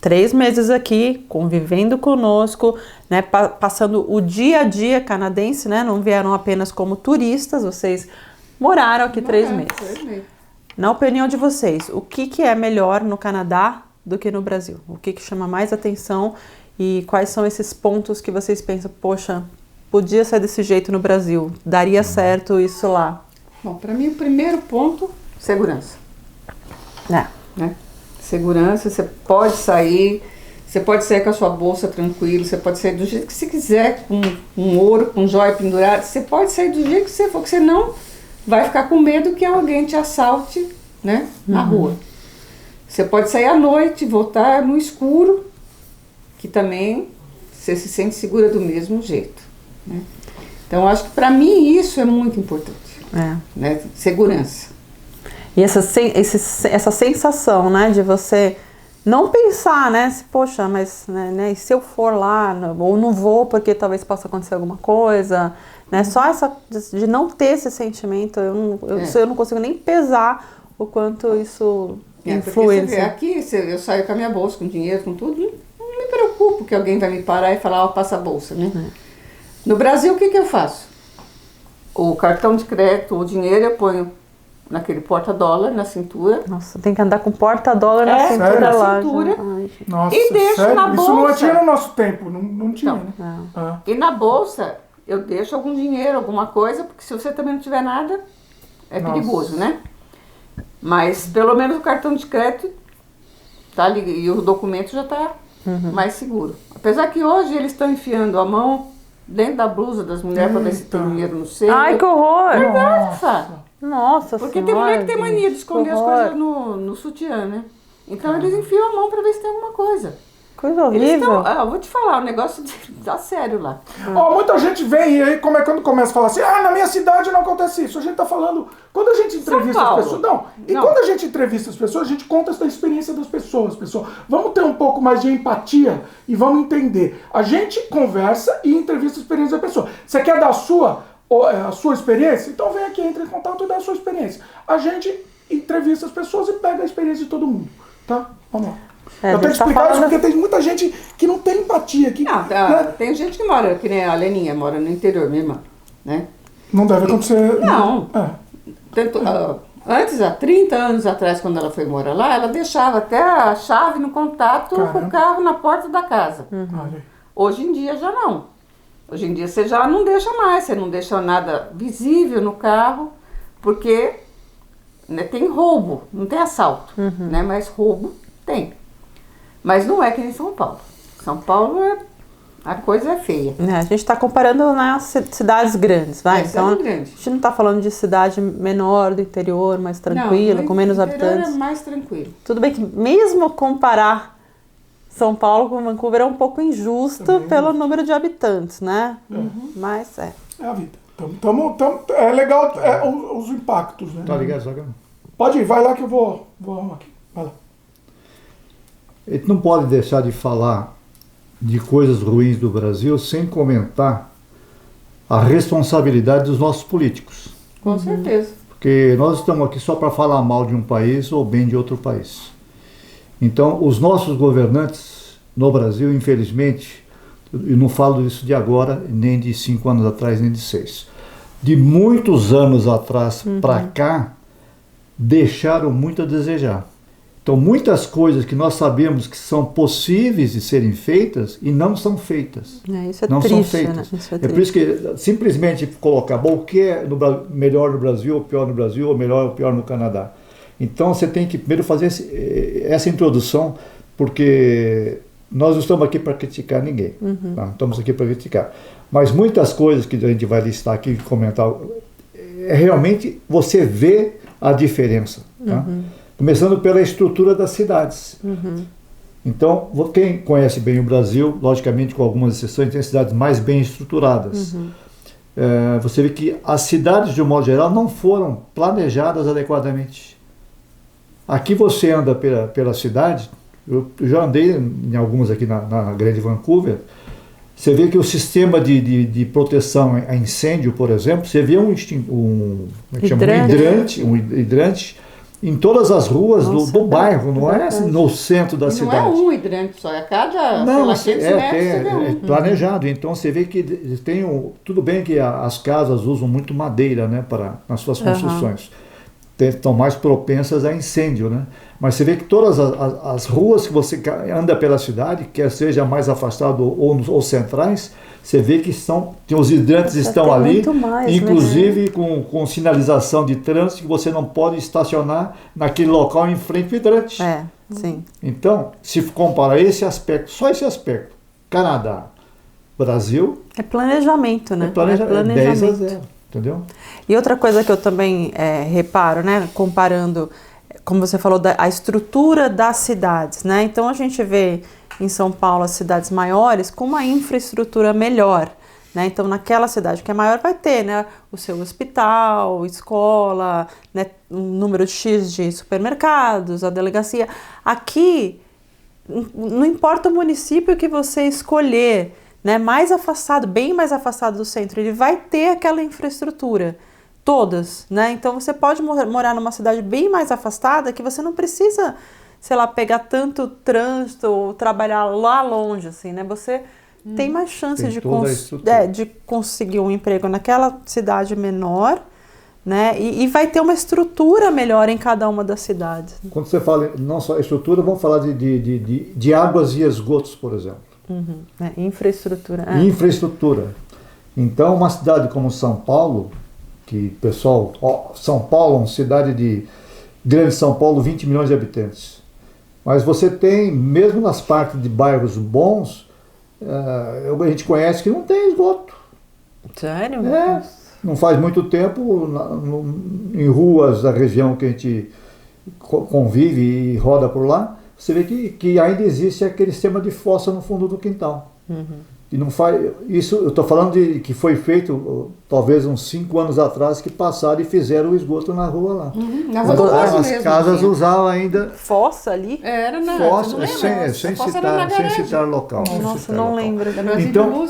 3 meses aqui, convivendo conosco, né, passando o dia a dia canadense, né, não vieram apenas como turistas, vocês moraram aqui 3 meses. Na opinião de vocês, o que é melhor no Canadá do que no Brasil? O que chama mais atenção e quais são esses pontos que vocês pensam, poxa, podia ser desse jeito no Brasil, daria certo isso lá? Bom, para mim o primeiro ponto, segurança. Né? Segurança, você pode sair com a sua bolsa tranquilo, você pode sair do jeito que você quiser, com ouro, com joia pendurada, você pode sair do jeito que você for, que você não vai ficar com medo que alguém te assalte, né, na rua. Você pode sair à noite, voltar no escuro, que também você se sente segura do mesmo jeito. Né? Então, acho que para mim isso é muito importante. Né? Segurança. E essa sensação, né, de você não pensar, né, se, poxa, mas né, e se eu for lá, ou não vou porque talvez possa acontecer alguma coisa, né, só essa de não ter esse sentimento, eu não consigo nem pesar o quanto isso influencia. Aqui eu saio com a minha bolsa, com dinheiro, com tudo, não me preocupo que alguém vai me parar e falar, passa a bolsa, né? No Brasil, o que eu faço? O cartão de crédito, o dinheiro eu ponho naquele porta-dólar na cintura. Nossa, tem que andar com porta-dólar na cintura lá. Nossa, e deixo sério? na bolsa. Isso não tinha no nosso tempo, não tinha, né? E na bolsa eu deixo algum dinheiro, alguma coisa, porque se você também não tiver nada, é perigoso, né? Mas pelo menos o cartão de crédito tá ali, e o documento já tá mais seguro. Apesar que hoje eles estão enfiando a mão dentro da blusa das mulheres para ver se tem dinheiro no seio. Ai, que horror! Verdade, sabe? Nossa Porque tem mulher que tem mania de esconder as coisas no sutiã, né? Então eles enfiam a mão pra ver se tem alguma coisa. Coisa horrível. Eu vou te falar, o negócio tá sério lá. Muita gente vem e aí quando começa a falar assim, na minha cidade não acontece isso. A gente tá falando, quando a gente entrevista as pessoas, quando a gente entrevista as pessoas, a gente conta essa experiência das pessoas, pessoal. Vamos ter um pouco mais de empatia e vamos entender. A gente conversa e entrevista a experiência da pessoa. Você quer dar a sua experiência? Então vem aqui, entre em contato e dá a sua experiência. A gente entrevista as pessoas e pega a experiência de todo mundo, tá? Vamos lá. Eu tenho que explicar isso porque tem muita gente que não tem empatia aqui. Tem gente que mora, que nem a Leninha, mora no interior, minha irmã, né? Não deve acontecer. Não. Antes, há 30 anos atrás, quando ela foi morar lá, ela deixava até a chave no contato com o carro na porta da casa. Hoje em dia já não. Hoje em dia você já não deixa mais, você não deixa nada visível no carro, porque tem roubo, não tem assalto, né? Mas roubo tem. Mas não é que nem São Paulo. São Paulo a coisa é feia. A gente está comparando cidades grandes, vai? Então, grande. A gente não está falando de cidade menor do interior, mais tranquila, com menos habitantes. É mais tranquilo. Tudo bem que mesmo comparar São Paulo com Vancouver é um pouco injusto também, pelo número de habitantes, né? Mas é a vida. É legal os impactos, né? Tá ligado, Zaga? Pode ir, vai lá que eu vou arrumar aqui. Vai lá. A gente não pode deixar de falar de coisas ruins do Brasil sem comentar a responsabilidade dos nossos políticos. Com certeza. Porque nós estamos aqui só para falar mal de um país ou bem de outro país. Então, os nossos governantes no Brasil, infelizmente, eu não falo disso de agora, nem de 5 anos atrás, nem de 6. De muitos anos atrás para cá, deixaram muito a desejar. Então, muitas coisas que nós sabemos que são possíveis de serem feitas e não são feitas. Isso é não triste, são feitas. Né? Isso é por isso que simplesmente colocar, o que é melhor no Brasil, ou pior no Brasil, ou melhor ou pior no Canadá. Então, você tem que primeiro fazer essa introdução, porque nós não estamos aqui para criticar ninguém. Tá? Estamos aqui para criticar. Mas muitas coisas que a gente vai listar aqui e comentar, realmente você vê a diferença. Tá? Começando pela estrutura das cidades. Então, quem conhece bem o Brasil, logicamente com algumas exceções, tem cidades mais bem estruturadas. Você vê que as cidades, de um modo geral, não foram planejadas adequadamente. Aqui você anda pela cidade, eu já andei em algumas aqui na Grande Vancouver, você vê que o sistema de proteção a incêndio, por exemplo, você vê um hidrante em todas as ruas do bairro, não é no centro da cidade. Não é um hidrante só, é cada, não, sei lá, 500 metros é planejado. Então você vê que tem tudo bem que as casas usam muito madeira, né, nas suas construções. Estão mais propensas a incêndio, né? Mas você vê que todas as ruas que você anda pela cidade, quer seja mais afastado ou centrais, você vê que os hidrantes estão ali, mais, inclusive com sinalização de trânsito, que você não pode estacionar naquele local em frente ao hidrante. Sim. Então, se comparar esse aspecto, só esse aspecto, Canadá, Brasil... É planejamento, né? É planejamento. 10-0, entendeu? E outra coisa que eu também reparo, né, comparando, como você falou, a estrutura das cidades, né? Então a gente vê em São Paulo as cidades maiores com uma infraestrutura melhor, né? Então naquela cidade que é maior vai ter, né, o seu hospital, escola, né, um número X de supermercados, a delegacia. Aqui não importa o município que você escolher, né, mais afastado, bem mais afastado do centro, ele vai ter aquela infraestrutura. Todas, né? Então você pode morar numa cidade bem mais afastada que você não precisa, sei lá, pegar tanto trânsito ou trabalhar lá longe, assim, né? Você tem mais chance de conseguir um emprego naquela cidade menor, né? E vai ter uma estrutura melhor em cada uma das cidades. Quando você fala não só estrutura, vamos falar de águas e esgotos, por exemplo. Infraestrutura. Infraestrutura. Então, uma cidade como São Paulo, que pessoal, São Paulo, uma cidade de Grande São Paulo, 20 milhões de habitantes. Mas você tem, mesmo nas partes de bairros bons, a gente conhece que não tem esgoto. Sério? Não faz muito tempo, em ruas da região que a gente convive e roda por lá, você vê que ainda existe aquele sistema de fossa no fundo do quintal. E não faz, isso eu estou falando de que foi feito talvez uns 5 anos atrás, que passaram e fizeram o esgoto na rua lá. Na rua do Borges mesmo. As casas usavam ainda fossa ali? Era, né? Fossa, sem citar local. Nossa, não lembro. Então,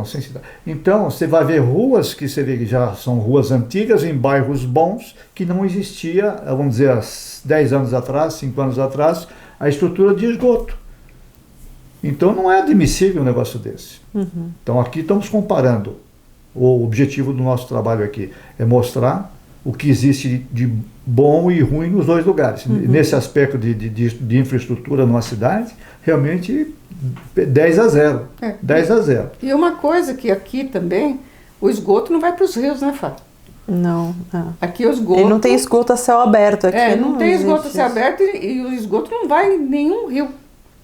sem citar. Então, você vai ver ruas que você vê que já são ruas antigas, em bairros bons, que não existia, vamos dizer, há 10 anos atrás, 5 anos atrás, a estrutura de esgoto. Então não é admissível um negócio desse. Então aqui estamos comparando. O objetivo do nosso trabalho aqui é mostrar o que existe de bom e ruim nos dois lugares. Nesse aspecto de infraestrutura numa cidade, realmente 10-0. 10-0. E uma coisa que aqui também, o esgoto não vai para os rios, né, Fábio? Não. Aqui o esgoto... Ele não tem esgoto a céu aberto. Aqui não tem esgoto a céu aberto e o esgoto não vai em nenhum rio.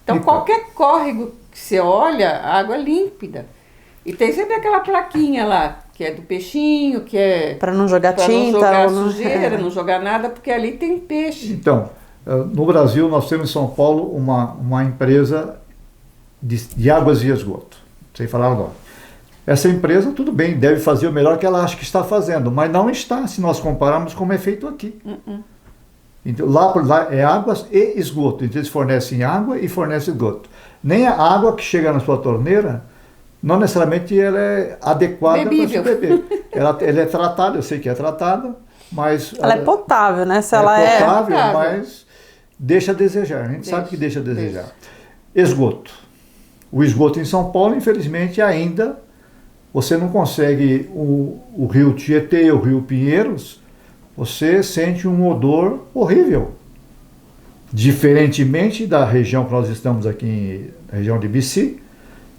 Então, qualquer córrego que você olha, a água é límpida. E tem sempre aquela plaquinha lá, que é do peixinho, que é... Para não jogar tinta. Não jogar sujeira, não jogar nada, porque ali tem peixe. Então, no Brasil, nós temos em São Paulo uma empresa de águas e esgoto. Sem falar o nome. Essa empresa, tudo bem, deve fazer o melhor que ela acha que está fazendo, mas não está, se nós compararmos como é feito aqui. Então, lá é águas e esgoto. Então eles fornecem água e fornecem esgoto. Nem a água que chega na sua torneira, não necessariamente ela é adequada para se beber. Ela é tratada, eu sei que é tratada, mas... Ela é potável, né? Se ela é potável, mas deixa a desejar. A gente sabe que deixa a desejar. Esgoto. O esgoto em São Paulo, infelizmente, ainda você não consegue o rio Tietê, o rio Pinheiros, você sente um odor horrível. Diferentemente da região que nós estamos aqui, na região de BC,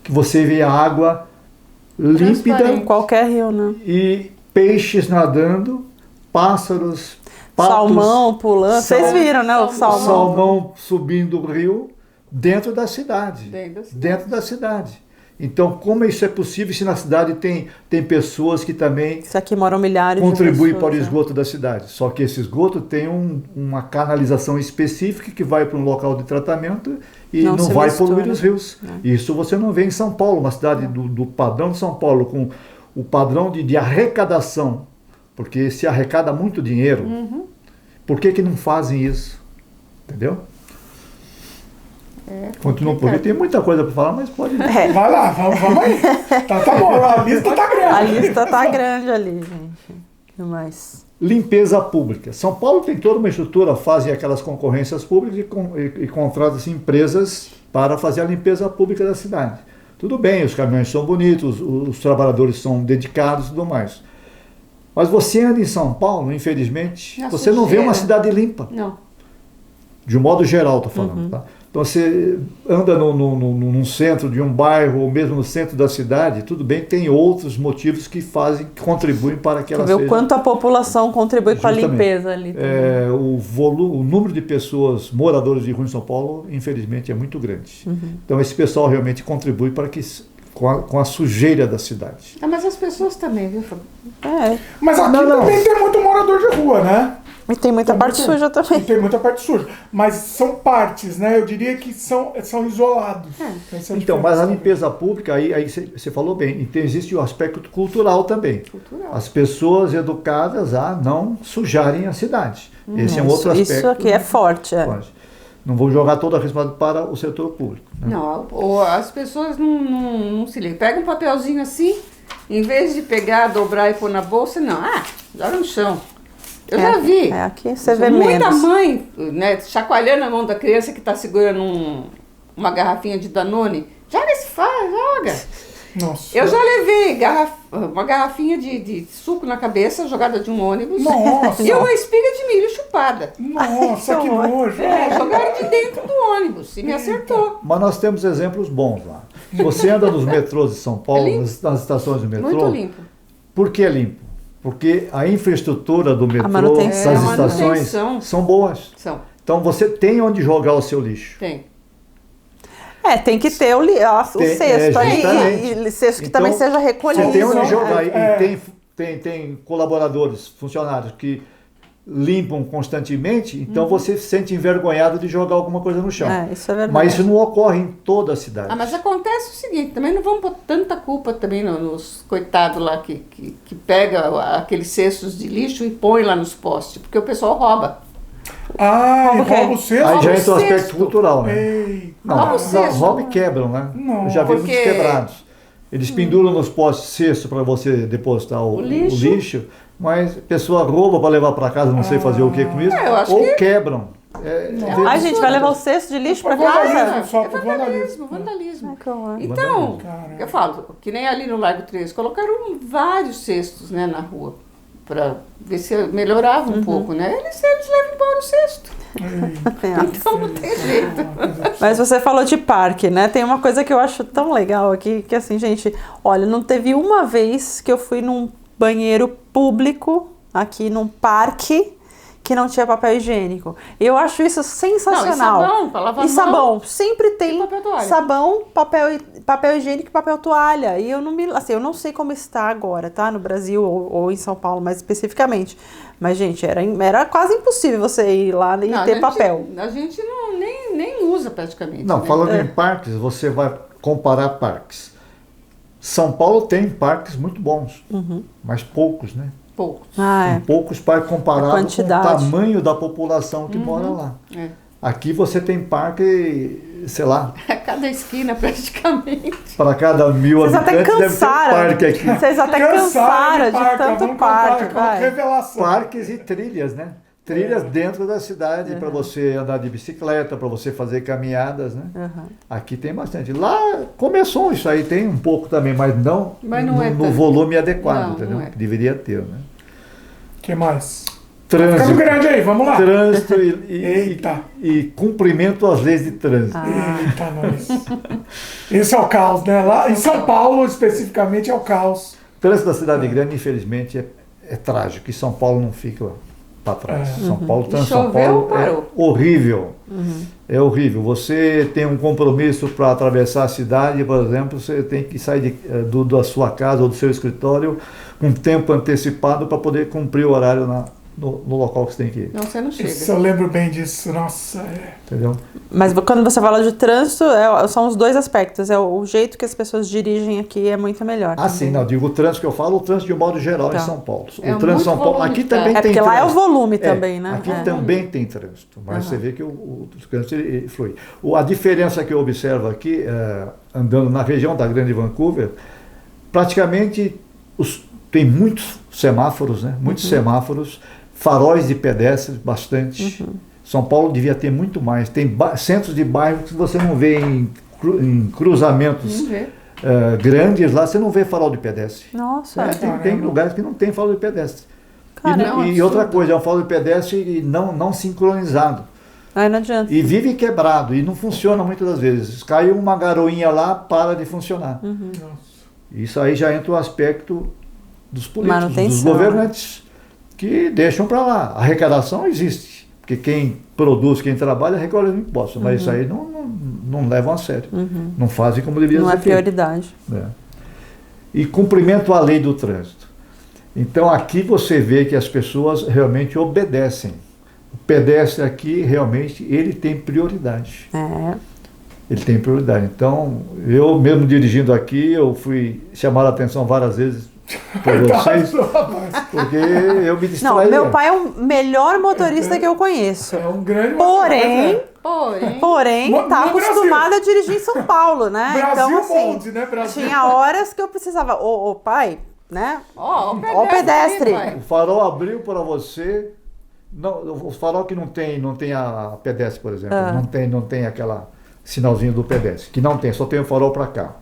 que você vê a água límpida em qualquer rio, né? E peixes nadando, pássaros, patos, salmão pulando. Vocês viram, né? O salmão subindo o rio dentro da cidade. Dentro da cidade. Então, como isso é possível se na cidade tem pessoas que também isso aqui moram milhares contribuem para o esgoto da cidade? Só que esse esgoto tem uma canalização específica que vai para um local de tratamento e não vai poluir os rios. Isso você não vê em São Paulo, uma cidade do padrão de São Paulo, com o padrão de arrecadação, porque se arrecada muito dinheiro, por que não fazem isso? Entendeu? Continua por aí. Tem muita coisa para falar, mas pode. Vai lá, vamos aí. Tá bom, a lista tá grande. A lista tá grande ali, gente. Mas... Limpeza pública. São Paulo tem toda uma estrutura, fazem aquelas concorrências públicas e contratam empresas para fazer a limpeza pública da cidade. Tudo bem, os caminhões são bonitos, os trabalhadores são dedicados e tudo mais. Mas você anda em São Paulo, infelizmente, você não vê uma cidade limpa. Não. De um modo geral, estou falando. Tá? Então você anda num centro de um bairro, ou mesmo no centro da cidade, tudo bem, tem outros motivos que contribuem para que ela seja... o quanto a população contribui com a limpeza ali. O número de pessoas, moradores de rua em São Paulo, infelizmente, é muito grande. Então esse pessoal realmente contribui para que... Com a sujeira da cidade. Mas as pessoas também, viu, Fábio? Mas aqui também tem muito morador de rua, né? E tem muita parte suja também. E tem muita parte suja. Mas são partes, né? Eu diria que são isolados. Então, mas a limpeza pública, aí você falou bem, então existe o aspecto cultural também. As pessoas educadas a não sujarem a cidade. Esse é um outro aspecto. Isso aqui é forte. Não vou jogar toda a responsabilidade para o setor público. Né? Não, as pessoas não se ligam. Pega um papelzinho assim, em vez de pegar, dobrar e pôr na bolsa, não. Joga no chão. Eu já vi. Aqui você vê muita menos. mãe, né, chacoalhando a mão da criança que está segurando uma garrafinha de Danone. Joga esse joga. Nossa. Eu já levei uma garrafinha de suco na cabeça, jogada de um ônibus. Nossa. E uma espiga de milho chupada. Nossa, que nojo. Jogaram de dentro do ônibus e me acertou. Mas nós temos exemplos bons lá. Você anda nos metrôs de São Paulo, nas estações de metrô. Muito limpo. Por que é limpo? Porque a infraestrutura do metrô, das estações, são boas. Então você tem onde jogar o seu lixo. Tem. Tem que ter o cesto ali, e cesto que então, também seja recolhido. Você tem onde jogar. E tem colaboradores, funcionários que limpam constantemente, então você se sente envergonhado de jogar alguma coisa no chão. Isso é verdade. Mas isso não ocorre em toda a cidade. Mas acontece o seguinte, também não vamos pôr tanta culpa também nos coitados lá que pega aqueles cestos de lixo e põe lá nos postes, porque o pessoal rouba. Rouba o cesto? Aí já entra o aspecto cultural, né? Rouba e quebram, né? Não, eu já vi muitos quebrados. Eles penduram nos postes cesto para você depositar o lixo, mas a pessoa rouba para levar para casa, não sei fazer o que com isso, ou quebram. A gente vai levar o cesto de lixo para casa? Vandalismo. Então, eu falo, que nem ali no Largo 13, colocaram vários cestos, né, na rua, para ver se melhorava um pouco, né? Eles levam embora o cesto. Então não tem jeito. Mas você falou de parque, né? Tem uma coisa que eu acho tão legal aqui, que assim, gente, olha, não teve uma vez que eu fui num banheiro público, aqui num parque, que não tinha papel higiênico. Eu acho isso sensacional. Não, e sabão, para lavar sabão, sempre tem papel sabão, papel higiênico e papel toalha. E eu não sei como está agora, tá? No Brasil ou em São Paulo, mais especificamente. Mas, gente, era quase impossível você ir lá e ter papel. A gente nem usa praticamente. Não, né? Falando em parques, você vai comparar parques. São Paulo tem parques muito bons, mas poucos, né? Poucos. Poucos parques comparados com o tamanho da população que mora lá. Aqui você tem parque, sei lá... A cada esquina, praticamente. Para cada 1000 habitantes deve ter um parque aqui. Vocês até cansaram de tanto parque. Revelação. Parques e trilhas, né? Trilhas dentro da cidade, para você andar de bicicleta, para você fazer caminhadas, né? Aqui tem bastante. Lá começou isso aí, tem um pouco também, mas não no volume adequado, entendeu? Que deveria ter, né? O que mais? Trânsito. Ficando grande aí, vamos lá. Trânsito e cumprimento às leis de trânsito. Eita, nós. Esse é o caos, né? Lá em São Paulo, especificamente, é o caos. O trânsito da cidade grande, infelizmente, é trágico. E São Paulo não fica para trás. São Paulo, São Paulo é horrível. É horrível. Você tem um compromisso para atravessar a cidade, por exemplo, você tem que sair da sua casa ou do seu escritório com um tempo antecipado para poder cumprir o horário no local que você tem que ir. Não, você não chega. Isso, eu lembro bem disso. Nossa, Entendeu? Mas quando você fala de trânsito, são os dois aspectos. O jeito que as pessoas dirigem aqui é muito melhor. Sim, não. Digo o trânsito que eu falo, o trânsito de um modo geral em São Paulo. O trânsito em São Paulo, aqui também tem porque trânsito. lá é o volume também, né? Aqui também tem trânsito, mas você vê que o trânsito ele flui. A diferença que eu observo aqui, andando na região da Grande Vancouver, praticamente tem muitos semáforos, né? Muitos semáforos, faróis de pedestres, bastante. São Paulo devia ter muito mais. Tem centros de bairros que você não vê em cruzamentos grandes lá, você não vê farol de pedestre. Nossa. Tem lugares que não tem farol de pedestre. Caramba, e outra coisa, é um farol de pedestre não sincronizado. Aí não adianta. E vive quebrado, e não funciona muitas das vezes. Caiu uma garoinha lá, para de funcionar. Isso aí já entra o aspecto dos políticos, dos governantes, que deixam para lá. A arrecadação existe, porque quem produz, quem trabalha, recolhe os impostos, mas isso aí não levam a sério. Não fazem como deveria ser. Não é prioridade. E cumprimento à lei do trânsito. Então aqui você vê que as pessoas realmente obedecem. O pedestre aqui, realmente, ele tem prioridade. Ele tem prioridade. Então, eu mesmo dirigindo aqui, eu fui chamar a atenção várias vezes por vocês, porque eu me distraí. Não, meu pai é o melhor motorista que eu conheço. É um grande Porém, tá acostumado a dirigir em São Paulo, né? Brasil Então, assim, molde, né, Brasil? tinha horas que eu precisava... Ô, pai, né? Ó, o pedestre. O farol abriu para você... Não, o farol que não tem a pedestre, por exemplo, não tem aquela sinalzinho do pedestre, que não tem, só tem o farol para carro.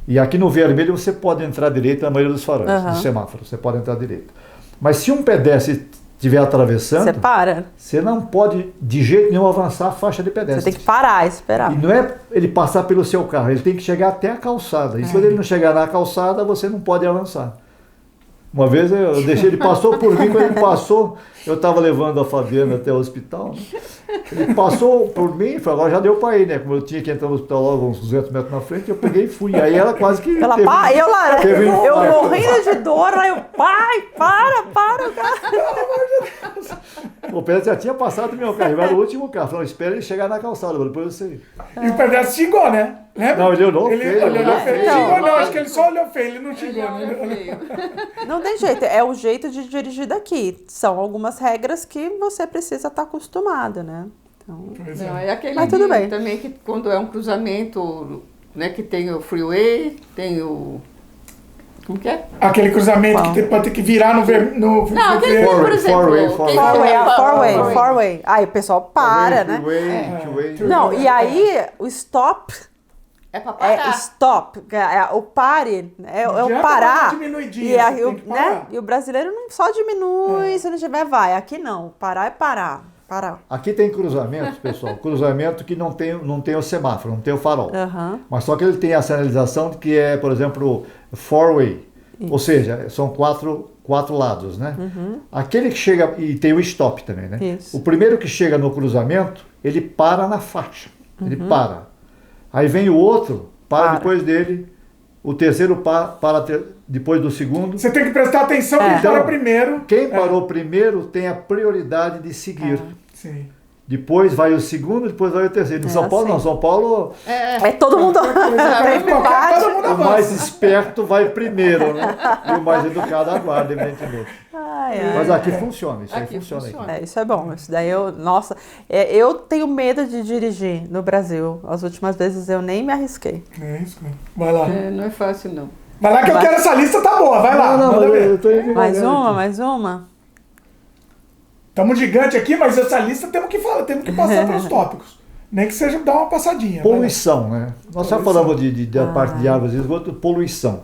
E aqui no vermelho você pode entrar direito na maioria dos faróis, dos semáforos, você pode entrar direito. Mas se um pedestre estiver atravessando, Você para. você não pode de jeito nenhum avançar a faixa de pedestre. Você tem que parar, esperar. E não é ele passar pelo seu carro, ele tem que chegar até a calçada. E quando ele não chegar na calçada, você não pode avançar. Uma vez eu deixei, ele passou por mim, quando ele passou, eu estava levando a Fabiana até o hospital, né? Ele passou por mim e falou, agora já deu para ir, né? Como eu tinha que entrar no hospital logo uns 200 metros na frente, eu peguei e fui. Aí ela quase que... Eu morrendo de dor, aí eu, pai, para, cara. O pedestre já tinha passado do meu carro, eu era o último carro. Falou, espera ele chegar na calçada, depois você ir. E o pedestre xingou, né? Lembra? Não, ele olhou feio. Ele olhou feio. Então, Xingou não, acho que ele só olhou feio, ele não xingou. Não tem jeito, é o jeito de dirigir daqui. São algumas regras que você precisa estar acostumado, né? Então, não, é aquele mas tudo bem. Também que quando é um cruzamento, né, que tem o freeway, tem o... Como que é? Aquele cruzamento que pode ter que virar no... Não, aquele, por exemplo... Four-way. Aí o pessoal para, né? Não, e aí o stop... É pra parar. Stop. O pare, é o parar. E o brasileiro não só diminui, se não tiver, vai. Aqui não. Parar é parar. Aqui tem cruzamentos, pessoal. Cruzamento que não tem o semáforo, não tem o farol. Mas só que ele tem a sinalização que é, por exemplo, four-way. Ou seja, são quatro lados, né? Aquele que chega... E tem o stop também, né? Isso. O primeiro que chega no cruzamento, ele para na faixa. Ele para. Aí vem o outro, para depois dele, o terceiro para depois do segundo. Você tem que prestar atenção quem para primeiro. Quem parou primeiro tem a prioridade de seguir. Sim. Depois vai o segundo, depois vai o terceiro. Em São Paulo não, São Paulo... É todo mundo... O mais esperto vai primeiro, né? E o mais educado aguarda, evidentemente. Mas aqui funciona, isso aí funciona. Aqui. Isso é bom. Isso daí eu tenho medo de dirigir no Brasil. As últimas vezes eu nem me arrisquei. É isso, vai lá. Não é fácil, não. Vai lá que eu quero essa lista, tá boa, vai lá. Mais uma. Estamos gigante aqui, mas essa lista temos que passar pelos tópicos. Nem que seja dar uma passadinha. Poluição, né? Nós já falamos da parte de árvores e esgoto, poluição.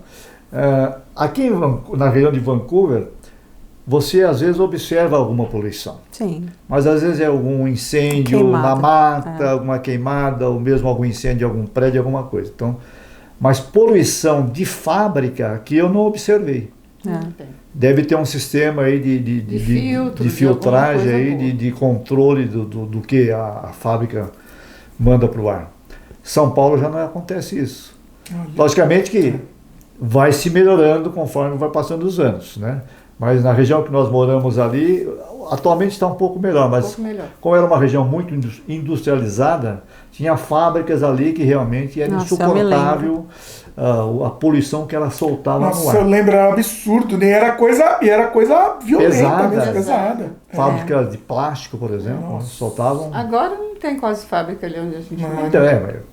Aqui na região de Vancouver, você às vezes observa alguma poluição. Sim. Mas às vezes é algum incêndio na mata, alguma queimada, ou mesmo algum incêndio em algum prédio, alguma coisa. Então, mas poluição de fábrica que eu não observei. Deve ter um sistema aí de filtragem, aí, de controle do que a fábrica manda para o ar. São Paulo já não acontece isso. Logicamente que vai se melhorando conforme vai passando os anos, né? Mas na região que nós moramos ali, atualmente está um pouco melhor, mas como era uma região muito industrializada, tinha fábricas ali que realmente era insuportável a poluição que ela soltava no ar. Nossa, eu lembro, era um absurdo, e era coisa violenta, pesada. Fábricas de plástico, por exemplo, soltavam... Agora não tem quase fábrica ali onde a gente mora.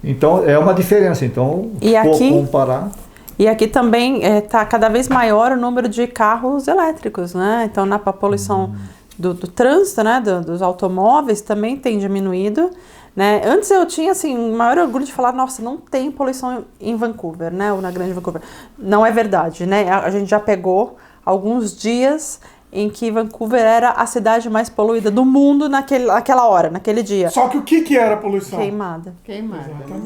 Então é uma diferença, então, e aqui, comparar... E aqui também está cada vez maior o número de carros elétricos, né? Então, na poluição do trânsito, né? Dos automóveis também tem diminuído, né? Antes eu tinha, assim, o maior orgulho de falar, nossa, não tem poluição em Vancouver, né? Ou na Grande Vancouver. Não é verdade, né? A gente já pegou alguns dias em que Vancouver era a cidade mais poluída do mundo naquela hora, naquele dia. Só que o que era poluição? Queimada.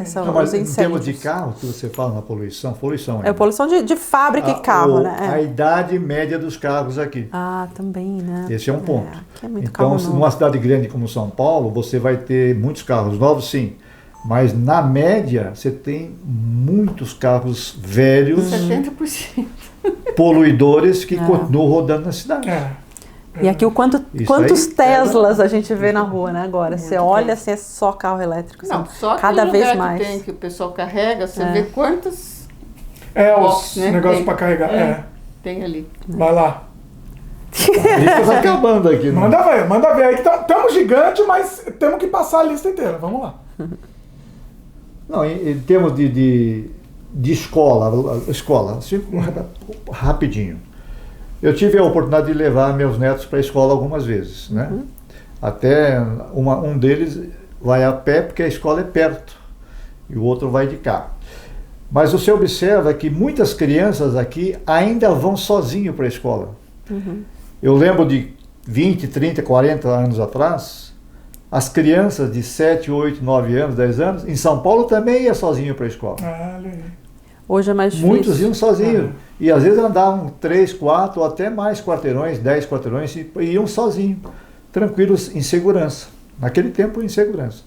São não, mas em termos de carro, que você fala na poluição é poluição de fábrica e carro, né? A idade média dos carros aqui. Ah, também, né? Esse é um ponto. Aqui é muito então, numa cidade grande como São Paulo, você vai ter muitos carros novos, sim. Mas na média, você tem muitos carros velhos, 70%. Poluidores que continuam rodando na cidade. E aqui quantos Teslas a gente vê na rua, né, agora? Você olha assim, é só carro elétrico. Não, assim, só cada vez mais. Que tem, que o pessoal carrega, você vê quantos os negócios para carregar. Tem ali. Vai lá. Está acabando aqui, né? Manda ver. Aí estamos gigantes, mas temos que passar a lista inteira. Vamos lá. Não, em termos de escola, assim, rapidinho. Eu tive a oportunidade de levar meus netos para a escola algumas vezes, né? Até um deles vai a pé porque a escola é perto e o outro vai de carro. Mas você observa que muitas crianças aqui ainda vão sozinho para a escola. Eu lembro de 20, 30, 40 anos atrás, as crianças de 7, 8, 9 anos, 10 anos, em São Paulo também ia sozinho para a escola. Hoje é mais difícil. Muitos iam sozinhos. E às vezes andavam 3, 4 ou até mais quarteirões, 10 quarteirões, e iam sozinhos, tranquilos, em segurança. Naquele tempo, em segurança.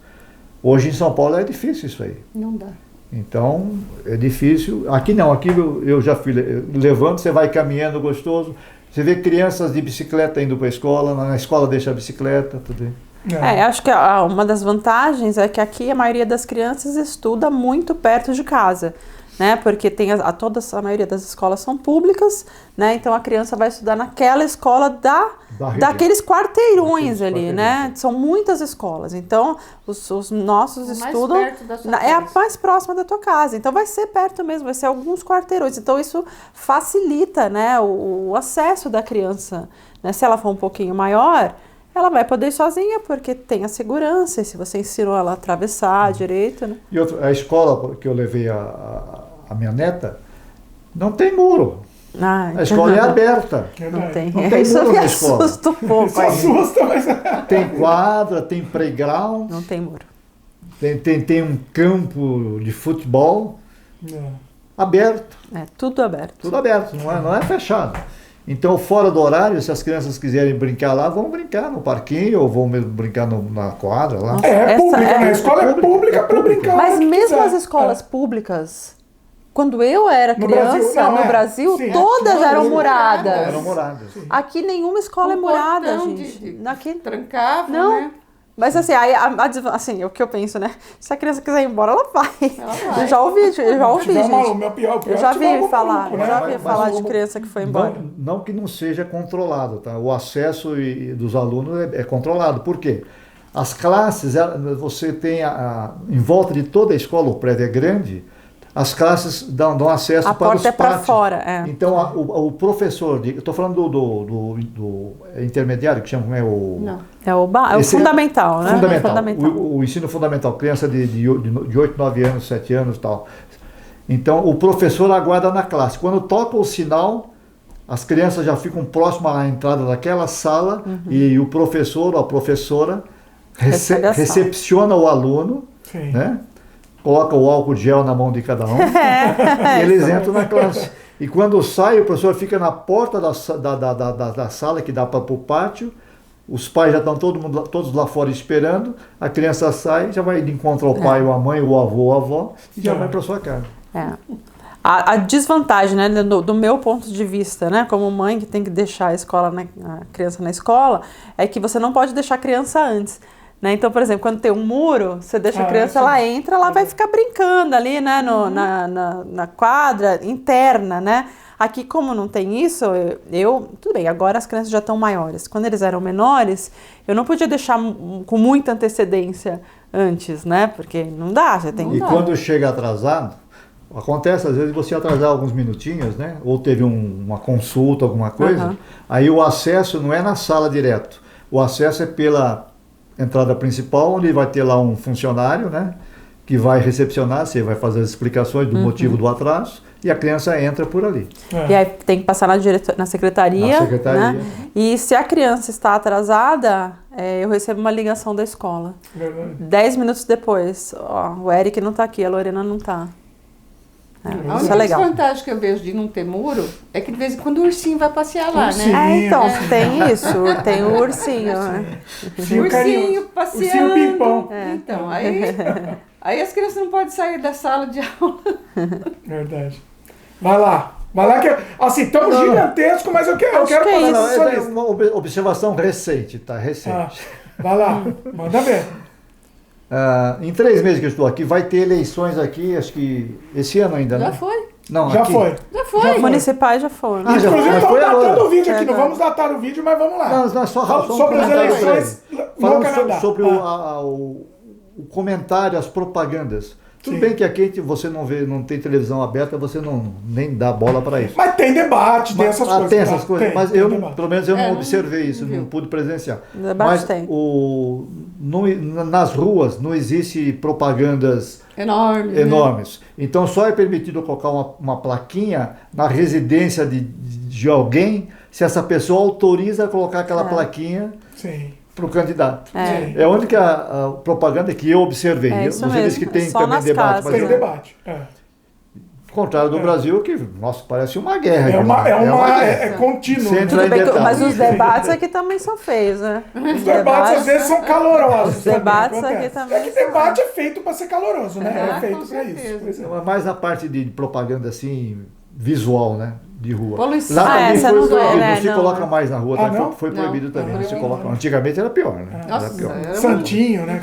Hoje em São Paulo é difícil isso aí. Não dá. Então, é difícil. Aqui não, aqui eu já fui levando, você vai caminhando gostoso. Você vê crianças de bicicleta indo para a escola, na escola deixa a bicicleta, tudo. Acho que uma das vantagens é que aqui a maioria das crianças estuda muito perto de casa, né? Porque a maioria das escolas são públicas, né? Então a criança vai estudar naquela escola daqueles quarteirões ali, né? São muitas escolas. Então os nossos estudam a mais próxima da tua casa. Então vai ser perto mesmo, vai ser alguns quarteirões. Então isso facilita, né, o acesso da criança, né? Se ela for um pouquinho maior, ela vai poder ir sozinha, porque tem a segurança, e se você ensinou ela a atravessar direito, né? E a escola que eu levei a minha neta, não tem muro. A escola é aberta. Não tem isso muro na escola. Assusta um pouco. Isso assusta, mas... Tem quadra, tem playground. Não tem muro. Tem um campo de futebol aberto. Tudo aberto. Tudo aberto, não é fechado. Então, fora do horário, se as crianças quiserem brincar lá, vão brincar no parquinho ou vão brincar na quadra lá. Pública, né? A escola é pública para brincar. Mas mesmo as escolas públicas, quando eu era criança, no Brasil, todas eram muradas. Eram muradas. Aqui nenhuma escola é murada, gente. Aqui trancava, não. né? Mas assim, assim, o que eu penso, né? Se a criança quiser ir embora, ela vai. Eu já ouvi, gente. Eu já vi falar de criança que foi embora. Não que não seja controlado, tá? O acesso dos alunos é controlado. Por quê? As classes, você tem em volta de toda a escola, o prédio é grande, as classes dão acesso para os pátios. A porta é para fora, Então, o professor, eu estou falando do intermediário, que chama, Não. É o fundamental, né? Fundamental. O ensino fundamental, criança de 8, 9 anos, 7 anos e tal. Então, o professor aguarda na classe. Quando toca o sinal, as crianças já ficam próximas à entrada daquela sala e o professor ou a professora recepciona o aluno, né? Coloca o álcool gel na mão de cada um e eles entram na classe. E quando sai, o professor fica na porta da sala que dá para o pátio, os pais já estão todos lá fora esperando, a criança sai, já vai encontrar o pai ou a mãe, o avô ou a avó, e já vai para sua casa. A desvantagem, né, do meu ponto de vista, né, como mãe que tem que deixar a criança na escola, é que você não pode deixar a criança antes. Né? Então, por exemplo, quando tem um muro, você deixa a criança, ela entra, ela vai ficar brincando ali, né, na quadra interna, né? Aqui, como não tem isso, tudo bem, agora as crianças já estão maiores. Quando eles eram menores, eu não podia deixar com muita antecedência antes, né? Porque não dá, você tem que... E quando chega atrasado, Acontece, às vezes, você atrasar alguns minutinhos, né? Ou teve uma consulta, alguma coisa, aí o acesso não é na sala direto. O acesso é pela entrada principal, onde vai ter lá um funcionário, né? Que vai recepcionar, você vai fazer as explicações do motivo do atraso, e a criança entra por ali. E aí tem que passar na secretaria. Na secretaria. Né? E se a criança está atrasada, eu recebo uma ligação da escola. 10 minutos depois, o Eric não está aqui, a Lorena não está. A única desvantagem que eu vejo de não ter muro é que de vez em quando o ursinho vai passear lá, né? Então, tem isso, tem o ursinho. Ursinho passeando. Ursinho pimpão. Então, aí as crianças não podem sair da sala de aula. Verdade. Vai lá que assim, estamos gigantescos, mas eu quero fazer é uma observação recente, tá? Recente. Vai lá, manda ver. Em 3 meses que eu estou aqui, vai ter eleições aqui, acho que esse ano ainda, né? Já foi. Não, já aqui. foi. Municipais já foram. Inclusive, estamos datando o vídeo aqui, não vamos datar o vídeo, mas vamos lá. Não, só sobre as eleições no Canadá. Sobre o comentário, as propagandas. Tudo bem que aqui você não tem televisão aberta, você nem dá bola para isso. Mas tem debate, tem essas coisas. Tem essas coisas, mas pelo menos eu não observei isso, não pude presenciar. Debate tem. Nas ruas não existe propagandas enormes. Né? Então só é permitido colocar uma plaquinha na residência de alguém se essa pessoa autoriza a colocar aquela plaquinha. Sim. Para o candidato. É a única propaganda que eu observei. Você disse que tem também debate. Mas tem debate. Contrário do Brasil, que, nossa, parece uma guerra. É contínuo. Mas os debates aqui também são feios, né? Os debates às vezes são calorosos. Os debates aqui também. É que debate é feito para ser caloroso, né? É feito para isso. Mas na parte de propaganda assim, visual, né? De rua. Poluição. Lá também foi não proibido, não se coloca mais na rua, foi proibido também. Se coloca. Antigamente era pior, né? Nossa, era pior. Santinho, né?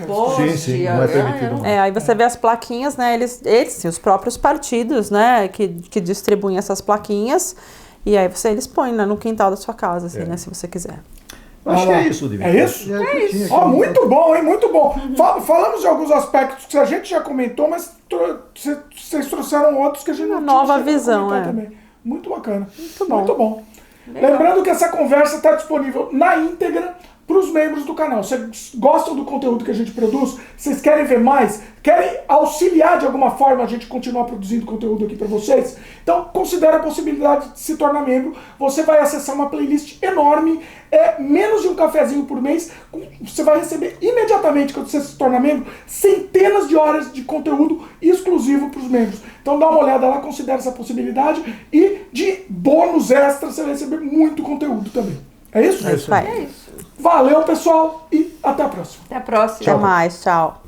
Sim, não é permitido. Aí você vê as plaquinhas, né? Eles os próprios partidos, né? Que distribuem essas plaquinhas. E aí eles põem no quintal da sua casa, assim, né? Se você quiser. Acho que é isso, Dimitri. É isso? É isso. Muito bom, hein? Muito bom. Falamos de alguns aspectos que a gente já comentou, mas vocês trouxeram outros que a gente não tinha. Uma nova visão, também. Muito bacana. Muito bom. Lembrando que essa conversa está disponível na íntegra para os membros do canal. Vocês gostam do conteúdo que a gente produz? Vocês querem ver mais? Querem auxiliar de alguma forma a gente continuar produzindo conteúdo aqui para vocês? Então considere a possibilidade de se tornar membro. Você vai acessar uma playlist enorme, menos de um cafezinho por mês. Você vai receber imediatamente, quando você se tornar membro, centenas de horas de conteúdo exclusivo para os membros. Então dá uma olhada lá, considere essa possibilidade, e de bônus extras você vai receber muito conteúdo também. É isso? É isso. Valeu, pessoal, e até a próxima. Até a próxima. Até mais, tchau.